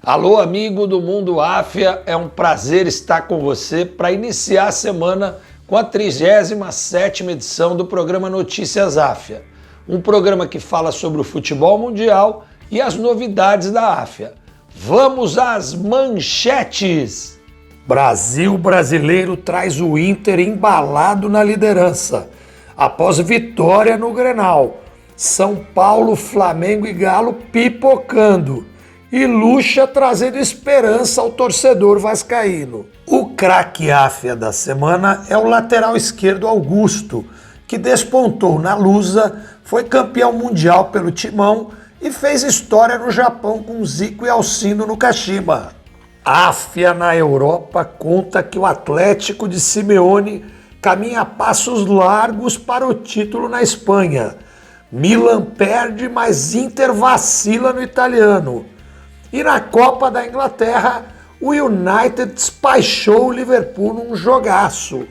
Alô, amigo do Mundo Áfia, é um prazer estar com você para iniciar a semana com a 37ª edição do programa Notícias Áfia, um programa que fala sobre o futebol mundial e as novidades da Áfia. Vamos às manchetes! Brasil brasileiro traz o Inter embalado na liderança. Após vitória no Grenal, São Paulo, Flamengo e Galo pipocando. E Lucha trazendo esperança ao torcedor vascaíno. O craque Áfia da semana é o lateral esquerdo Augusto, que despontou na Lusa, foi campeão mundial pelo Timão e fez história no Japão com Zico e Alcino no Kashima. Áfia na Europa conta que o Atlético de Simeone caminha a passos largos para o título na Espanha. Milan perde, mas Inter vacila no italiano. E na Copa da Inglaterra, o United despachou o Liverpool num jogaço.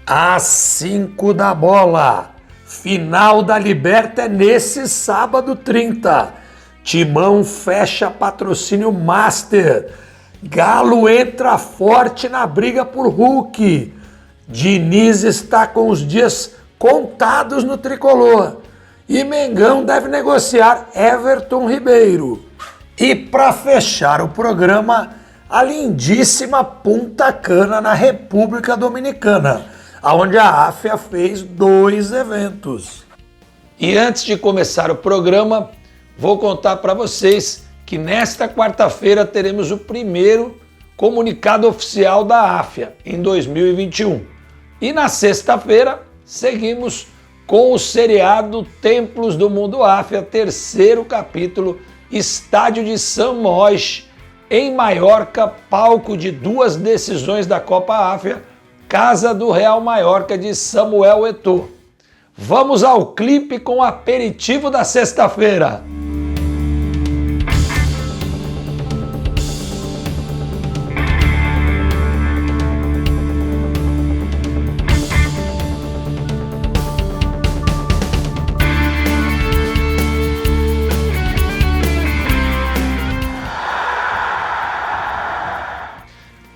Às 5 da bola, final da Liberta é nesse sábado 30. Timão fecha patrocínio Master. Galo entra forte na briga por Hulk. Diniz está com os dias contados no tricolor. E Mengão deve negociar Everton Ribeiro. E para fechar o programa, a lindíssima Punta Cana na República Dominicana, onde a Áfia fez 2 eventos. E antes de começar o programa, vou contar para vocês que nesta quarta-feira teremos o primeiro comunicado oficial da Áfia em 2021. E na sexta-feira seguimos com o seriado Templos do Mundo Áfia, terceiro capítulo, Estádio de São Moix, em Maiorca, palco de 2 decisões da Copa Áfia, Casa do Real Maiorca de Samuel Eto'o. Vamos ao clipe com o aperitivo da sexta-feira.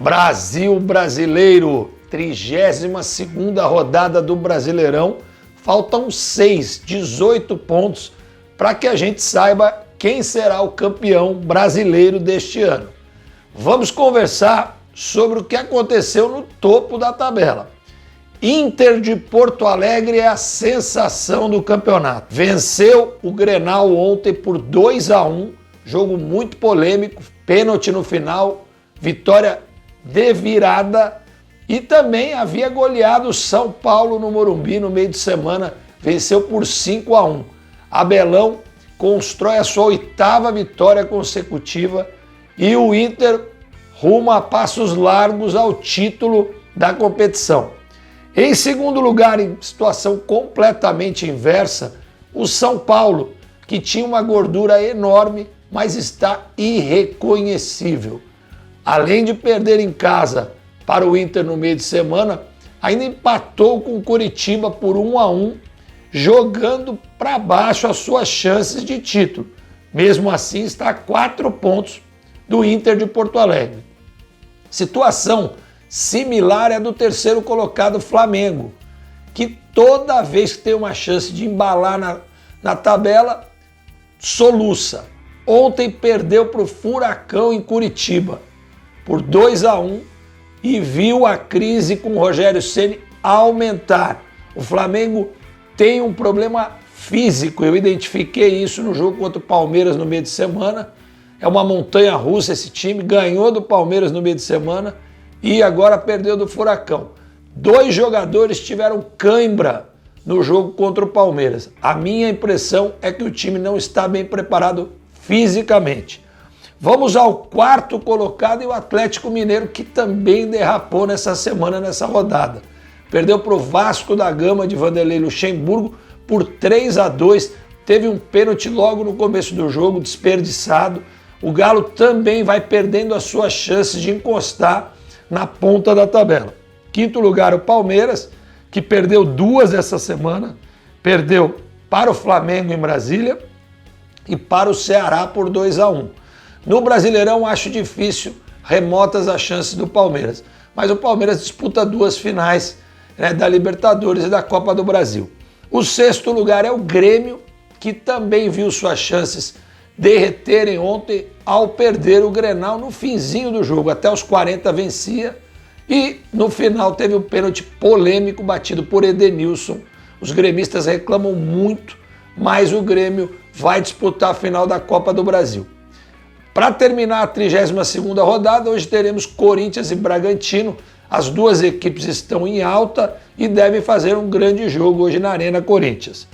Brasil brasileiro, 32ª rodada do Brasileirão, faltam 18 pontos para que a gente saiba quem será o campeão brasileiro deste ano. Vamos conversar sobre o que aconteceu no topo da tabela. Inter de Porto Alegre é a sensação do campeonato. Venceu o Grenal ontem por 2-1, jogo muito polêmico, pênalti no final, vitória de virada, e também havia goleado o São Paulo no Morumbi no meio de semana, venceu por 5-1. Abelão constrói a sua 8ª vitória consecutiva e o Inter rumo a passos largos ao título da competição. Em segundo lugar, em situação completamente inversa, o São Paulo, que tinha uma gordura enorme, mas está irreconhecível. Além de perder em casa para o Inter no meio de semana, ainda empatou com o Coritiba por 1-1, jogando para baixo as suas chances de título. Mesmo assim, está a 4 pontos do Inter de Porto Alegre. Situação similar é do terceiro colocado Flamengo, que toda vez que tem uma chance de embalar na tabela, soluça. Ontem perdeu para o Furacão em Curitiba por 2-1 e viu a crise com o Rogério Ceni aumentar. O Flamengo tem um problema físico, eu identifiquei isso no jogo contra o Palmeiras no meio de semana. É uma montanha-russa esse time, ganhou do Palmeiras no meio de semana e agora perdeu do Furacão. 2 jogadores tiveram cãibra no jogo contra o Palmeiras. A minha impressão é que o time não está bem preparado fisicamente. Vamos ao 4º colocado e o Atlético Mineiro, que também derrapou nessa semana, nessa rodada. Perdeu para o Vasco da Gama de Vanderlei Luxemburgo por 3-2. Teve um pênalti logo no começo do jogo, desperdiçado. O Galo também vai perdendo as suas chances de encostar na ponta da tabela. 5º lugar, o Palmeiras, que perdeu 2 essa semana. Perdeu para o Flamengo em Brasília e para o Ceará por 2-1. No Brasileirão acho difícil, remotas as chances do Palmeiras. Mas o Palmeiras disputa 2 finais, né, da Libertadores e da Copa do Brasil. O 6º lugar é o Grêmio, que também viu suas chances derreterem ontem ao perder o Grenal no finzinho do jogo. Até os 40 vencia e no final teve um pênalti polêmico batido por Edenilson. Os gremistas reclamam muito, mas o Grêmio vai disputar a final da Copa do Brasil. Para terminar a 32ª rodada, hoje teremos Corinthians e Bragantino. As duas equipes estão em alta e devem fazer um grande jogo hoje na Arena Corinthians.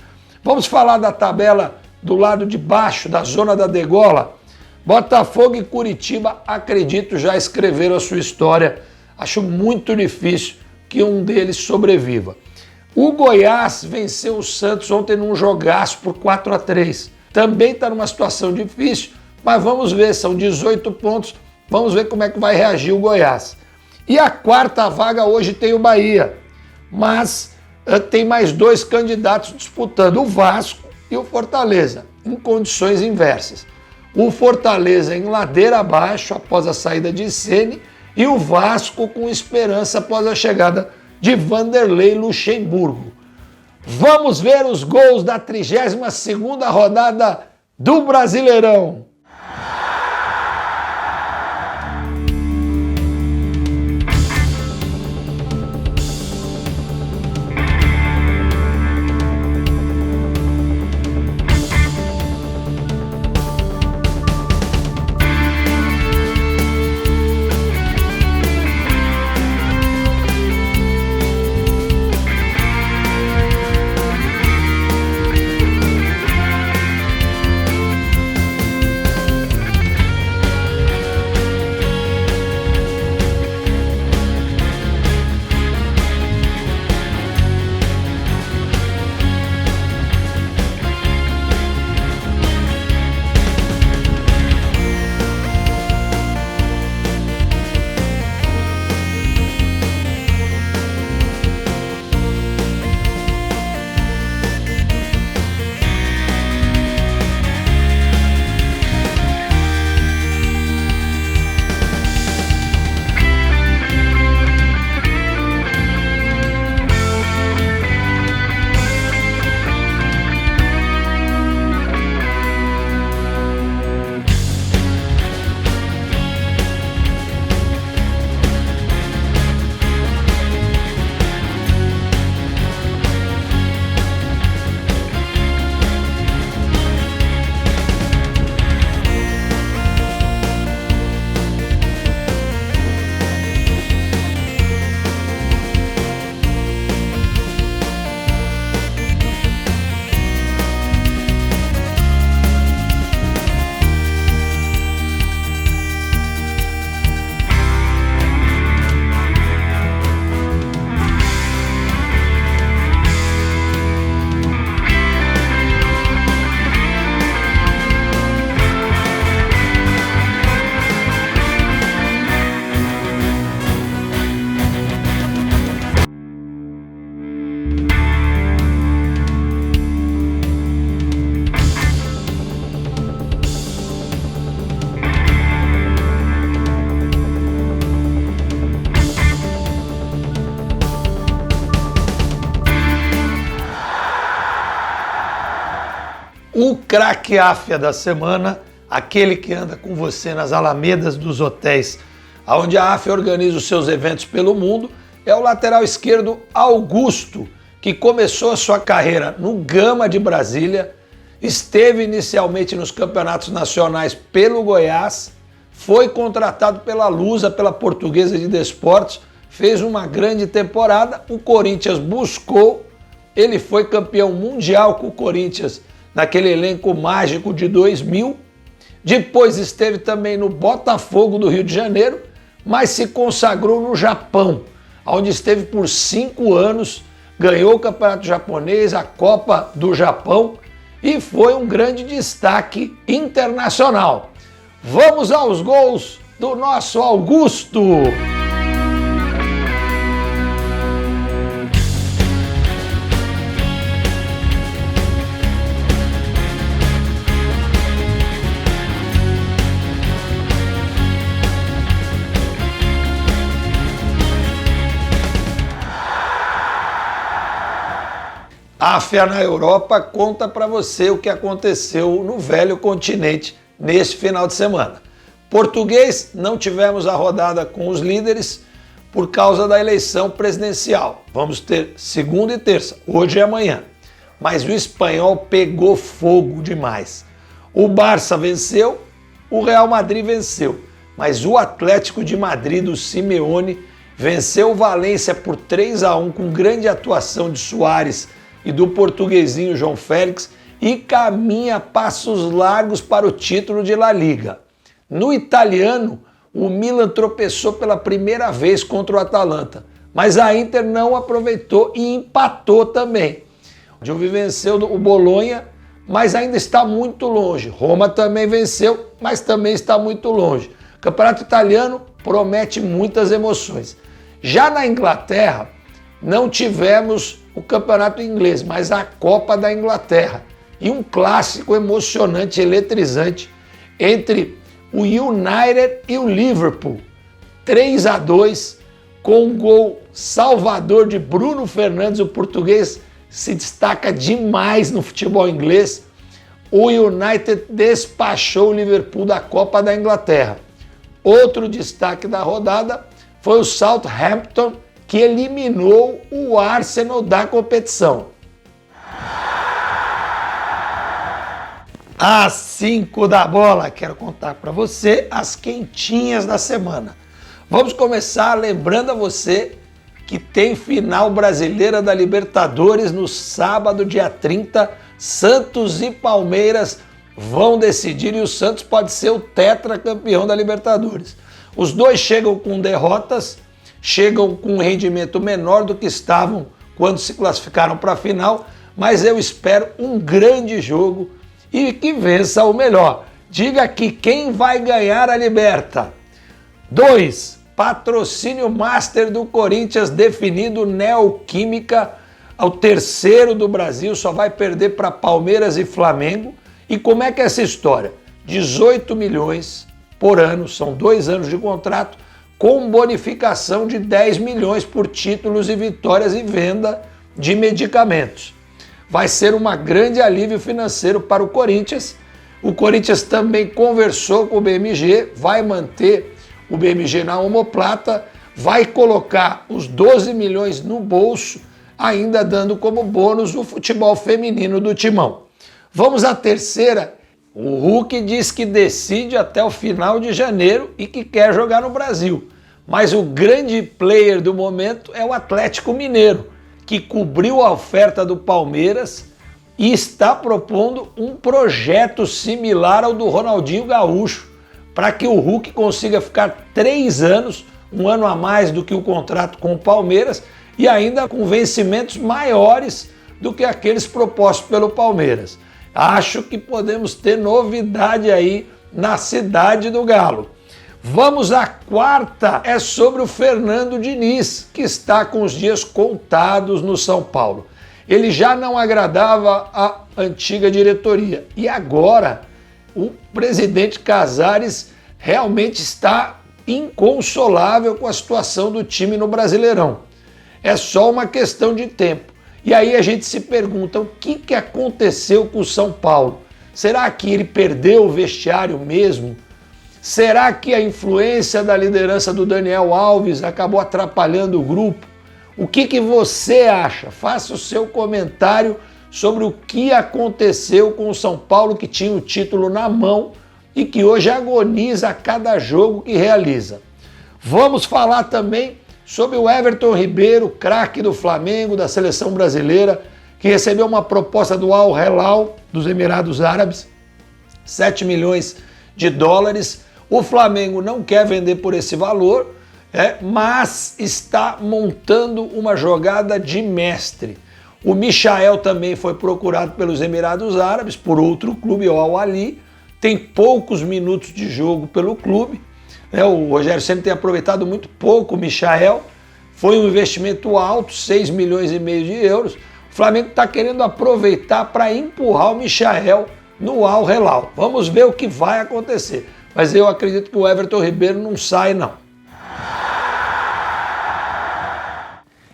Vamos falar da tabela do lado de baixo, da zona da degola. Botafogo e Curitiba, acredito, já escreveram a sua história. Acho muito difícil que um deles sobreviva. O Goiás venceu o Santos ontem num jogaço por 4-3. Também está numa situação difícil, mas vamos ver, são 18 pontos, vamos ver como é que vai reagir o Goiás. E a 4ª vaga hoje tem o Bahia, mas tem mais 2 candidatos disputando, o Vasco e o Fortaleza, em condições inversas. O Fortaleza em ladeira abaixo após a saída de Ceni e o Vasco com esperança após a chegada de Vanderlei Luxemburgo. Vamos ver os gols da 32ª rodada do Brasileirão. O craque Áfia da semana, aquele que anda com você nas alamedas dos hotéis, onde a Áfia organiza os seus eventos pelo mundo, é o lateral esquerdo Augusto, que começou a sua carreira no Gama de Brasília, esteve inicialmente nos campeonatos nacionais pelo Goiás, foi contratado pela Lusa, pela Portuguesa de Desportos, fez uma grande temporada, o Corinthians buscou, ele foi campeão mundial com o Corinthians naquele elenco mágico de 2000, depois esteve também no Botafogo do Rio de Janeiro, mas se consagrou no Japão, onde esteve por 5 anos, ganhou o Campeonato Japonês, a Copa do Japão e foi um grande destaque internacional. Vamos aos gols do nosso Augusto! A Fé na Europa conta para você o que aconteceu no velho continente nesse final de semana. Português, não tivemos a rodada com os líderes por causa da eleição presidencial. Vamos ter segunda e terça, hoje e amanhã. Mas o espanhol pegou fogo demais. O Barça venceu, o Real Madrid venceu, mas o Atlético de Madrid do Simeone venceu o Valência por 3-1 com grande atuação de Suárez e do portuguesinho João Félix e caminha passos largos para o título de La Liga. No italiano, o Milan tropeçou pela primeira vez contra o Atalanta, mas a Inter não aproveitou e empatou também. O Juve venceu o Bolonha, mas ainda está muito longe. Roma também venceu, mas também está muito longe. O Campeonato Italiano promete muitas emoções. Já na Inglaterra, não tivemos o Campeonato Inglês, mas a Copa da Inglaterra. E um clássico emocionante, eletrizante, entre o United e o Liverpool. 3-2, com um gol salvador de Bruno Fernandes, o português se destaca demais no futebol inglês. O United despachou o Liverpool da Copa da Inglaterra. Outro destaque da rodada foi o Southampton, que eliminou o Arsenal da competição. Às 5 da bola, quero contar para você as quentinhas da semana. Vamos começar lembrando a você que tem final brasileira da Libertadores no sábado, dia 30. Santos e Palmeiras vão decidir e o Santos pode ser o tetracampeão da Libertadores. Os dois chegam com derrotas, chegam com um rendimento menor do que estavam quando se classificaram para a final, mas eu espero um grande jogo e que vença o melhor. Diga aqui quem vai ganhar a Liberta. 2. Patrocínio Master do Corinthians definido Neoquímica, ao terceiro do Brasil, só vai perder para Palmeiras e Flamengo. E como é que é essa história? 18 milhões por ano, são 2 anos de contrato, com bonificação de 10 milhões por títulos e vitórias e venda de medicamentos. Vai ser um grande alívio financeiro para o Corinthians. O Corinthians também conversou com o BMG, vai manter o BMG na omoplata, vai colocar os 12 milhões no bolso, ainda dando como bônus o futebol feminino do Timão. Vamos à terceira. O Hulk diz que decide até o final de janeiro e que quer jogar no Brasil. Mas o grande player do momento é o Atlético Mineiro, que cobriu a oferta do Palmeiras e está propondo um projeto similar ao do Ronaldinho Gaúcho, para que o Hulk consiga ficar 3 anos, um ano a mais do que o contrato com o Palmeiras, e ainda com vencimentos maiores do que aqueles propostos pelo Palmeiras. Acho que podemos ter novidade aí na cidade do Galo. Vamos à quarta, é sobre o Fernando Diniz, que está com os dias contados no São Paulo. Ele já não agradava a antiga diretoria e agora o presidente Casares realmente está inconsolável com a situação do time no Brasileirão. É só uma questão de tempo. E aí a gente se pergunta, o que aconteceu com o São Paulo? Será que ele perdeu o vestiário mesmo? Será que a influência da liderança do Daniel Alves acabou atrapalhando o grupo? O que você acha? Faça o seu comentário sobre o que aconteceu com o São Paulo, que tinha o título na mão e que hoje agoniza a cada jogo que realiza. Vamos falar também sobre o Everton Ribeiro, craque do Flamengo, da seleção brasileira, que recebeu uma proposta do Al Hilal, dos Emirados Árabes, 7 milhões de dólares. O Flamengo não quer vender por esse valor, mas está montando uma jogada de mestre. O Michael também foi procurado pelos Emirados Árabes, por outro clube, o Al Ahly, tem poucos minutos de jogo pelo clube. O Rogério Ceni tem aproveitado muito pouco o Michael, foi um investimento alto, 6 milhões e meio de euros. O Flamengo está querendo aproveitar para empurrar o Michael no Al Hilal. Vamos ver o que vai acontecer. Mas eu acredito que o Everton Ribeiro não sai, não.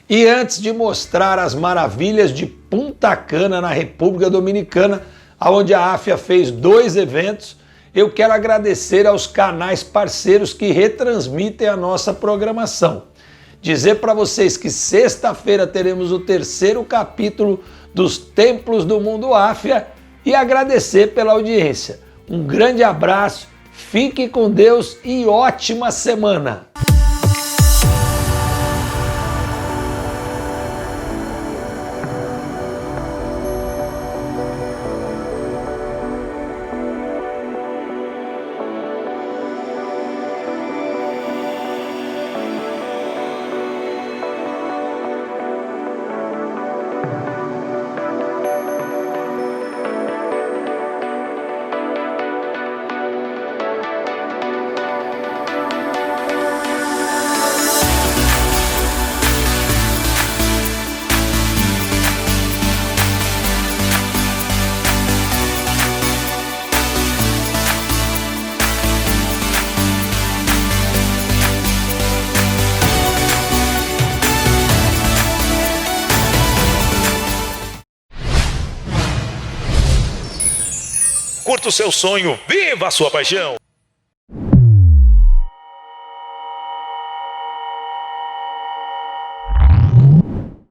E antes de mostrar as maravilhas de Punta Cana, na República Dominicana, onde a AFIA fez 2 eventos, eu quero agradecer aos canais parceiros que retransmitem a nossa programação. Dizer para vocês que sexta-feira teremos o 3º capítulo dos Templos do Mundo AFIA e agradecer pela audiência. Um grande abraço, fique com Deus e ótima semana! Curta o seu sonho, viva a sua paixão!